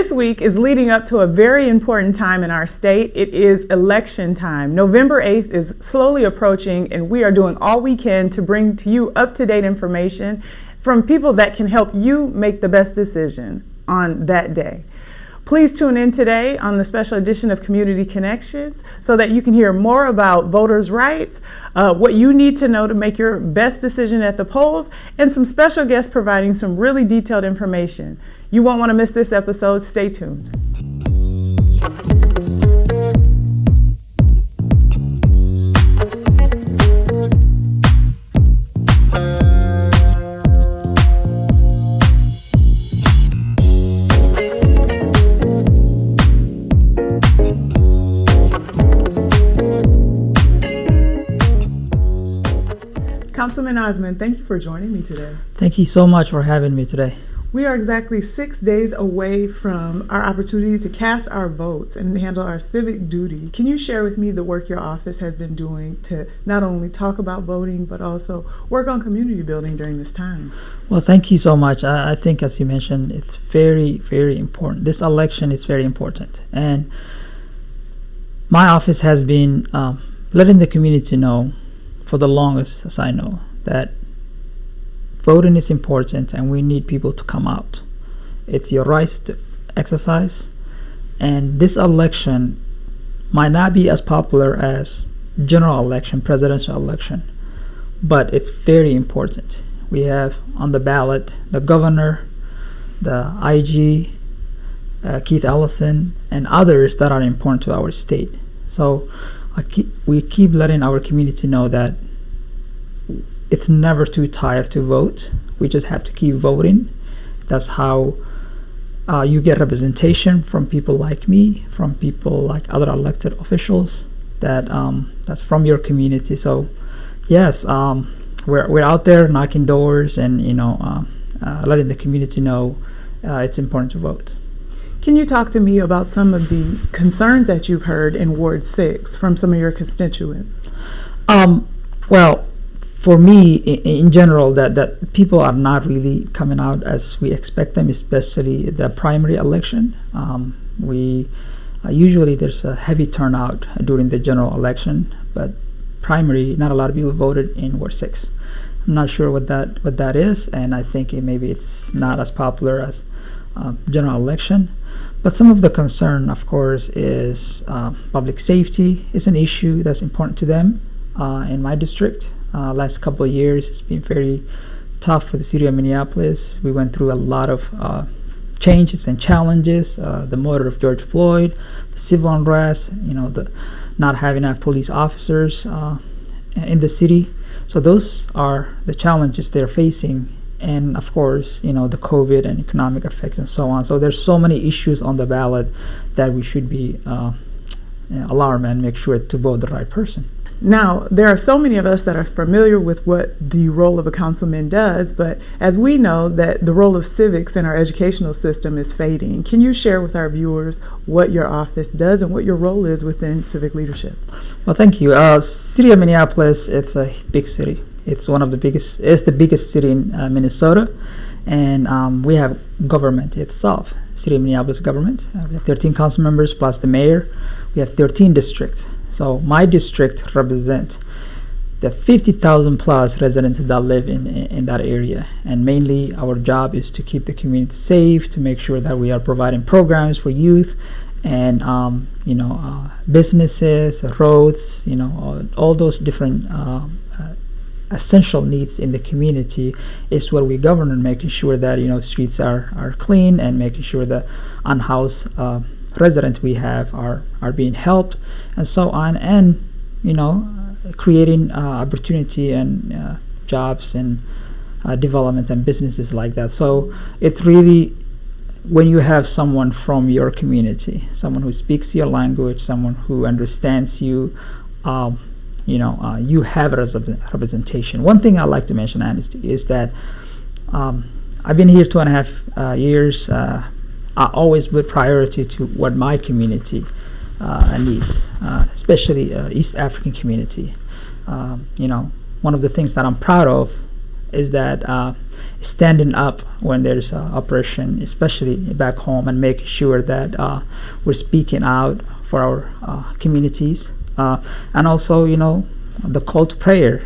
This week is leading up to a very important time in our state. It is election time. November 8th is slowly approaching, and we are doing all we can to bring to you up-to-date information from people that can help you make the best decision on that day. Please tune in today on the special edition of Community Connections so that you can hear more about voters' rights, what you need to know to make your best decision at the polls, and some special guests providing some really detailed information. You won't want to miss this episode. Stay tuned. Councilman Osman, thank you for joining me today. Thank you so much for having me today. We are exactly 6 days away from our opportunity to cast our votes and handle our civic duty. Can you share with me the work your office has been doing to not only talk about voting, but also work on community building during this time? Well, thank you so much. I think, as you mentioned, it's very, very important. This election is very important. And my office has been letting the community know for the longest, as I know, that voting is important and we need people to come out. It's your right to exercise, and this election might not be as popular as general election, presidential election, but it's very important. We have on the ballot the governor, the IG, Keith Ellison, and others that are important to our state. So we keep letting our community know that it's never too tired to vote. We just have to keep voting. That's how you get representation from people like me, from people like other elected officials that's from your community. So yes, we're out there knocking doors and letting the community know it's important to vote. Can you talk to me about some of the concerns that you've heard in Ward 6 from some of your constituents? Well, for me, in general, that people are not really coming out as we expect them, especially the primary election. We usually there's a heavy turnout during the general election, but primary, not a lot of people voted in Ward 6. I'm not sure what that is, and I think maybe it's not as popular as general election. But some of the concern, of course, is public safety is an issue that's important to them in my district. Last couple of years, it's been very tough for the city of Minneapolis. We went through a lot of changes and challenges, the murder of George Floyd, the civil unrest, the not having enough police officers in the city. So those are the challenges they're facing. And of course, the COVID and economic effects and so on. So there's so many issues on the ballot that we should be alarmed and make sure to vote the right person. Now, there are so many of us that are familiar with what the role of a councilman does, but as we know that the role of civics in our educational system is fading, can you share with our viewers what your office does and what your role is within civic leadership? Well, thank you. City of Minneapolis, it's a big city. It's the biggest city in Minnesota, and we have government itself, City of Minneapolis government. We have 13 council members plus the mayor. We have 13 districts. So my district represents the 50,000 plus residents that live in that area, and mainly our job is to keep the community safe, to make sure that we are providing programs for youth and businesses, roads, all those different essential needs in the community is what we govern, and making sure that streets are clean, and making sure the unhoused residents we have are being helped, and so on, and creating opportunity and jobs and development and businesses like that. So it's really when you have someone from your community, someone who speaks your language, someone who understands you, you have representation. One thing I'd like to mention, Anisty, is that I've been here 2.5 years. I always put priority to what my community needs, especially East African community. One of the things that I'm proud of is that standing up when there's oppression, especially back home, and making sure that we're speaking out for our communities. And also, the call to prayer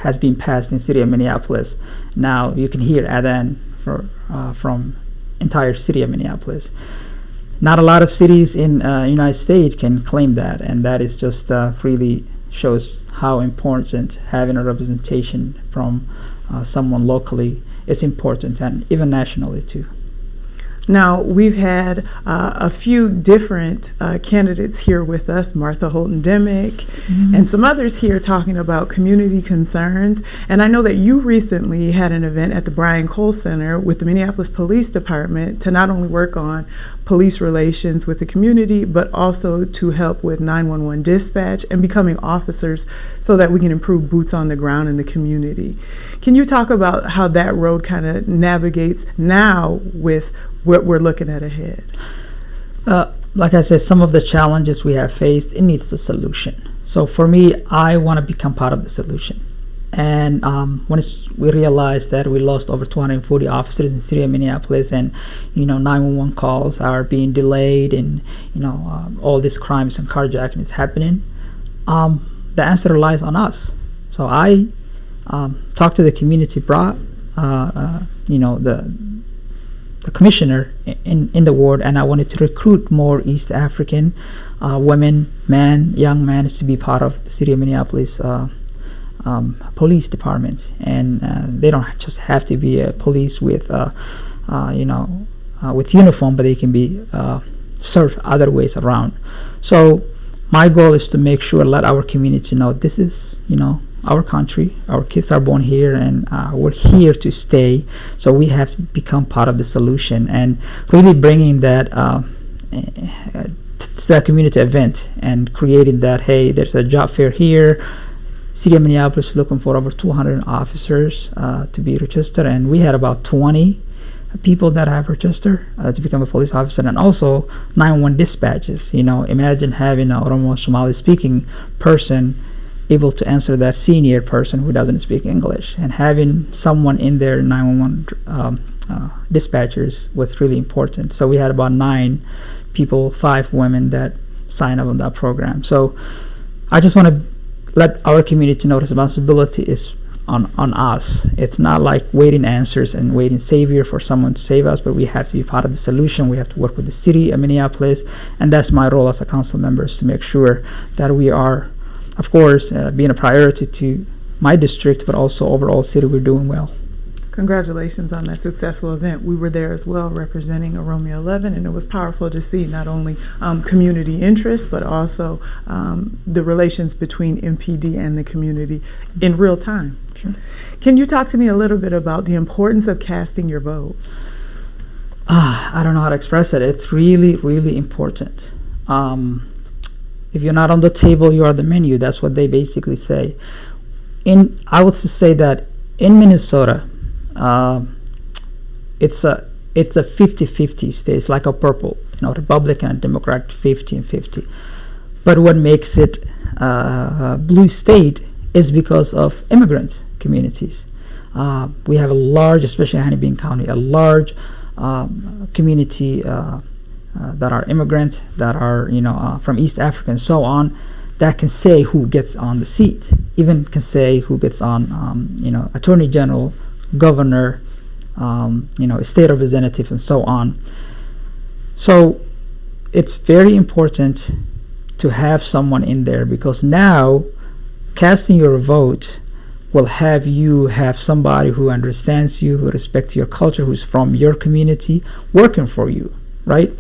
has been passed in the city of Minneapolis. Now you can hear adhan from entire city of Minneapolis. Not a lot of cities in United States can claim that, and that is just really shows how important having a representation from someone locally is important, and even nationally too. Now, we've had a few different candidates here with us, Martha Holton Dimick, and some others here talking about community concerns. And I know that you recently had an event at the Brian Cole Center with the Minneapolis Police Department to not only work on police relations with the community, but also to help with 911 dispatch and becoming officers so that we can improve boots on the ground in the community. Can you talk about how that road kind of navigates now with what we're looking at ahead? Like I said, some of the challenges we have faced, it needs a solution. So for me, I want to become part of the solution. And when we realized that we lost over 240 officers in the city of Minneapolis, and 911 calls are being delayed, and all these crimes and carjacking is happening, the answer lies on us. So I talked to the community, brought the commissioner in the ward, and I wanted to recruit more East African women, young men to be part of the city of Minneapolis police department. And they don't just have to be a police with with uniform, but they can be served other ways around. So my goal is to make sure, let our community know this is our country, our kids are born here, and we're here to stay. So we have to become part of the solution, and really bringing that to that community event and creating that, hey, there's a job fair here. City of Minneapolis is looking for over 200 officers to be registered, and we had about 20 people that have registered to become a police officer, and also 911 dispatches. Imagine having an Oromo Somali speaking person able to answer that senior person who doesn't speak English, and having someone in their 911 dispatchers was really important. So we had about 9 people, 5 women that signed up on that program. So I just want to let our community know responsibility is on us. It's not like waiting answers and waiting savior for someone to save us, but we have to be part of the solution. We have to work with the city of Minneapolis, and that's my role as a council member, is to make sure that we are, of course, being a priority to my district, but also overall city, we're doing well. Congratulations on that successful event. We were there as well representing OROMIA11, and it was powerful to see not only community interest, but also the relations between MPD and the community in real time. Sure. Can you talk to me a little bit about the importance of casting your vote? I don't know how to express it. It's really, really important. If you're not on the table, you are the menu. That's what they basically say. I would say that in Minnesota, it's a 50-50 state. It's like a purple, Republican and Democrat, 50-50. But what makes it blue state is because of immigrant communities. We have a large, especially in Hennepin County, a large community that are immigrants, that are from East Africa and so on, that can say who gets on the seat, even can say who gets on, Attorney General, Governor, state representatives, and so on. So it's very important to have someone in there, because now casting your vote will have you have somebody who understands you, who respects your culture, who's from your community, working for you, right?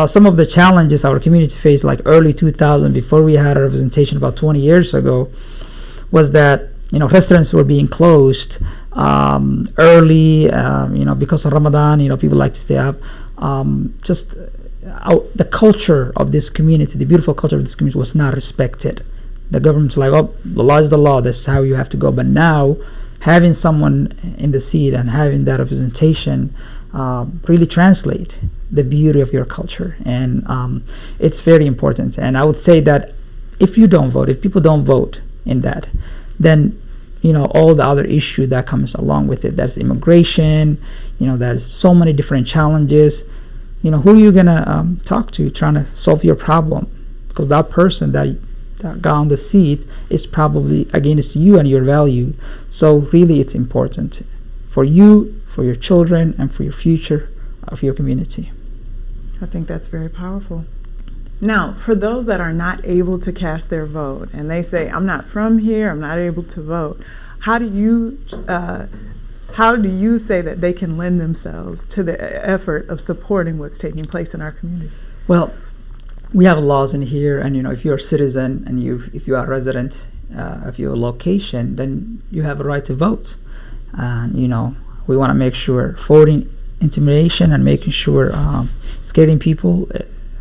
Some of the challenges our community faced, like early 2000, before we had a representation about 20 years ago, was that restaurants were being closed early, because of Ramadan. People like to stay up. The culture of this community, the beautiful culture of this community, was not respected. The government's like, oh, the law is the law. That's how you have to go. But now, having someone in the seat and having that representation really translate the beauty of your culture, and it's very important. And I would say that if you don't vote, if people don't vote in that, then all the other issue that comes along with it. There's immigration, there's so many different challenges. Who are you gonna talk to trying to solve your problem? Because that person that got on the seat is probably against you and your value. So really, it's important for you, for your children, and for your future of your community. I think that's very powerful. Now, for those that are not able to cast their vote and they say, I'm not from here, I'm not able to vote, how do you say that they can lend themselves to the effort of supporting what's taking place in our community? Well, we have laws in here, and if you're a citizen and if you are a resident of your location, then you have a right to vote. And we want to make sure voting intimidation and making sure scaring people,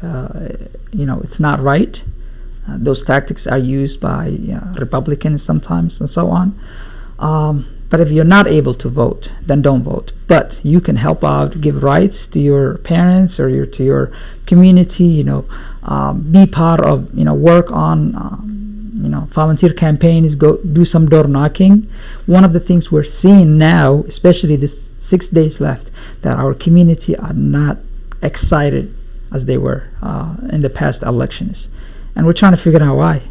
it's not right. Those tactics are used by Republicans sometimes and so on. But if you're not able to vote, then don't vote. But you can help out, give rights to your parents or to your community. Be part of work on volunteer campaigns. Go do some door knocking. One of the things we're seeing now, especially this 6 days left, that our community are not excited as they were in the past elections, and we're trying to figure out why.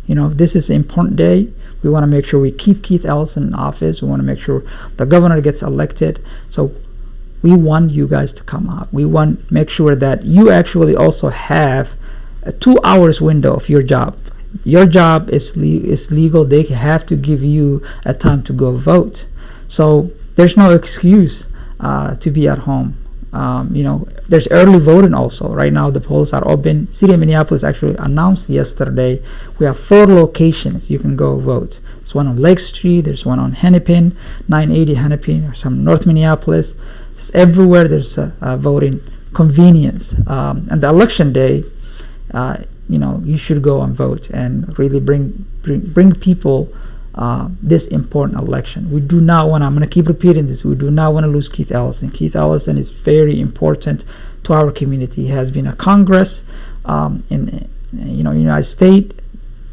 This is an important day. We want to make sure we keep Keith Ellison in office. We want to make sure the governor gets elected. So we want you guys to come out. We want to make sure that you actually also have a 2 hours window of your job. Your job is legal. They have to give you a time to go vote. So there's no excuse to be at home. There's early voting also. Right now the polls are open. City of Minneapolis actually announced yesterday we have 4 locations you can go vote. There's one on Lake Street, there's one on Hennepin, 980 Hennepin, or some North Minneapolis. It's everywhere there's a voting convenience. And the election day, you should go and vote and really bring people this important election. We do not want, I'm going to keep repeating this, we do not want to lose Keith Ellison. Keith Ellison is very important to our community. He has been a Congress in United States,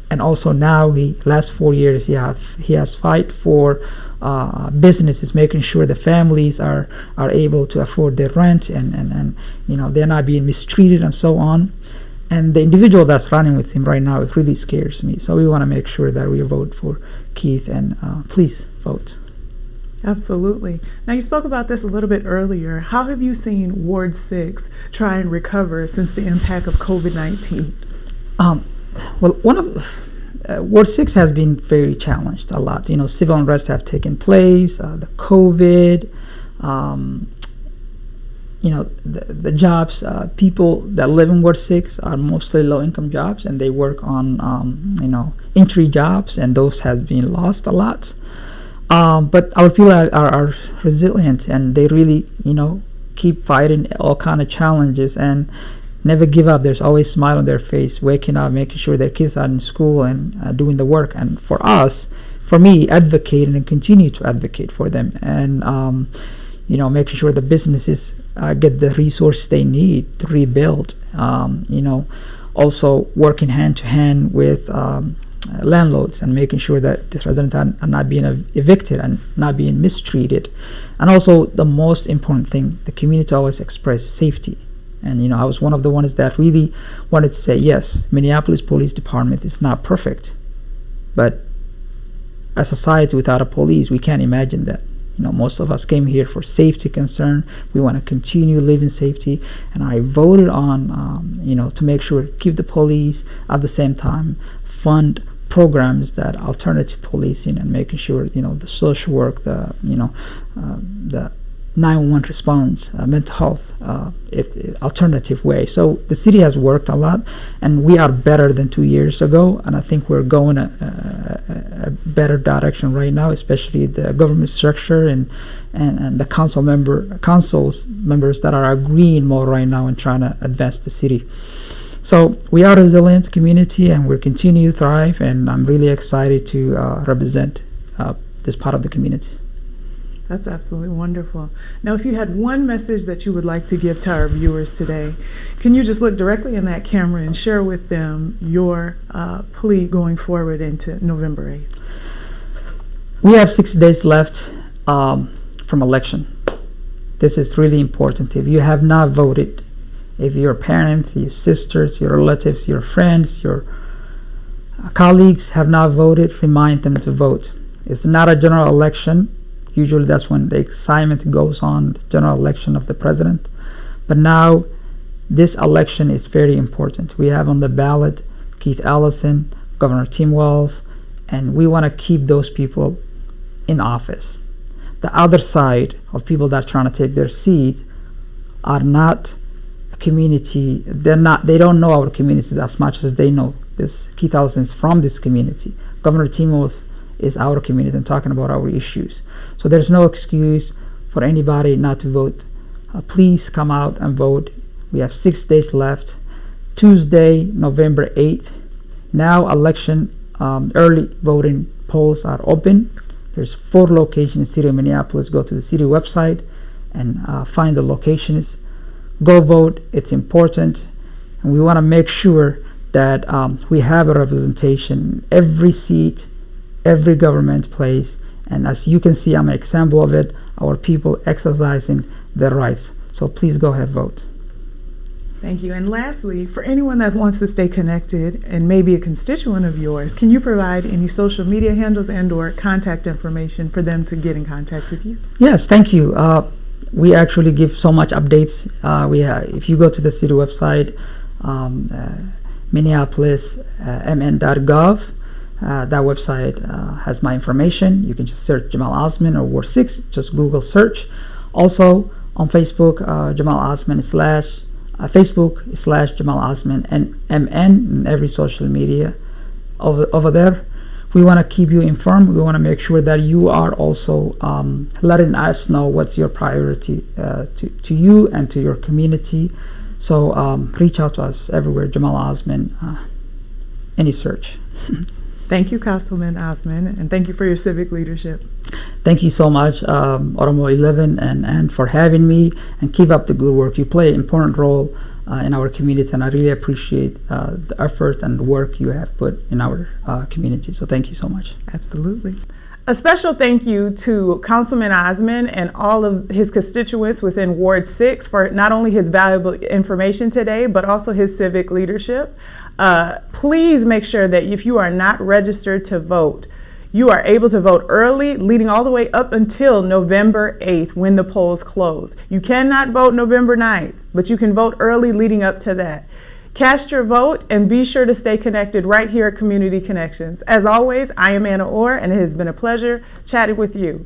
and also now last 4 years he has fight for businesses, making sure the families are able to afford their rent and they're not being mistreated and so on. And the individual that's running with him right now, it really scares me. So we want to make sure that we vote for Keith, and please vote. Absolutely. Now, you spoke about this a little bit earlier. How have you seen Ward 6 try and recover since the impact of COVID-19? Ward 6 has been very challenged a lot. Civil unrest have taken place, the COVID, the jobs, people that live in Ward 6 are mostly low-income jobs, and they work on, entry jobs, and those has been lost a lot. But our people are resilient, and they really, keep fighting all kind of challenges and never give up. There's always a smile on their face, waking up, making sure their kids are in school and doing the work. And for me, advocating and continue to advocate for them, and making sure the businesses get the resources they need to rebuild. Also working hand to hand with landlords and making sure that the residents are not being evicted and not being mistreated. And also the most important thing, the community always express safety. And I was one of the ones that really wanted to say, yes, Minneapolis Police Department is not perfect, but a society without a police, we can't imagine that. Most of us came here for safety concern. We want to continue living safety, and I voted on, to make sure keep the police, at the same time fund programs that alternative policing and making sure the social work, the 911 response, mental health, alternative way. So the city has worked a lot, and we are better than 2 years ago, and I think we're going a better direction right now, especially the government structure and the council members that are agreeing more right now and trying to advance the city. So we are a resilient community, and we're continue to thrive, and I'm really excited to represent this part of the community. That's absolutely wonderful. Now, if you had one message that you would like to give to our viewers today, can you just look directly in that camera and share with them your plea going forward into November 8th? We have 6 days left from election. This is really important. If you have not voted, if your parents, your sisters, your relatives, your friends, your colleagues have not voted, remind them to vote. It's not a general election. Usually that's when the excitement goes on, the general election of the president. But now this election is very important. We have on the ballot Keith Ellison, Governor Tim Walz, and we want to keep those people in office. The other side of people that are trying to take their seat are not a community. They don't know our communities as much as they know this. Keith Ellison is from this community. Governor Tim Walz is our community and talking about our issues. So there's no excuse for anybody not to vote. Please come out and vote. We have 6 days left. Tuesday, November 8th. Now election early voting polls are open. There's 4 locations in the city of Minneapolis. Go to the city website and find the locations. Go vote. It's important. And we want to make sure that we have a representation in every seat, every government place. And as you can see, I'm an example of it, our people exercising their rights. So please go ahead, vote. Thank you. And lastly, for anyone that wants to stay connected and maybe a constituent of yours, can you provide any social media handles and/or contact information for them to get in contact with you? Yes, thank you. We actually give so much updates. If you go to the city website, Minneapolis mn.gov, that website has my information. You can just search Jamal Osman or Ward 6, just Google search. Also on Facebook, Jamal Osman Facebook / Jamal Osman and MN and every social media over there. We want to keep you informed. We want to make sure that you are also letting us know what's your priority to you and to your community. So reach out to us everywhere, Jamal Osman, any search. Thank you, Councilman Osman, and thank you for your civic leadership. Thank you so much, OROMIA11, and for having me, and keep up the good work. You play an important role in our community, and I really appreciate the effort and the work you have put in our community. So thank you so much. Absolutely. A special thank you to Councilman Osman and all of his constituents within Ward 6 for not only his valuable information today, but also his civic leadership. Please make sure that if you are not registered to vote, you are able to vote early, leading all the way up until November 8th when the polls close. You cannot vote November 9th, but you can vote early leading up to that. Cast your vote and be sure to stay connected right here at Community Connections. As always, I am Anna Orr, and it has been a pleasure chatting with you.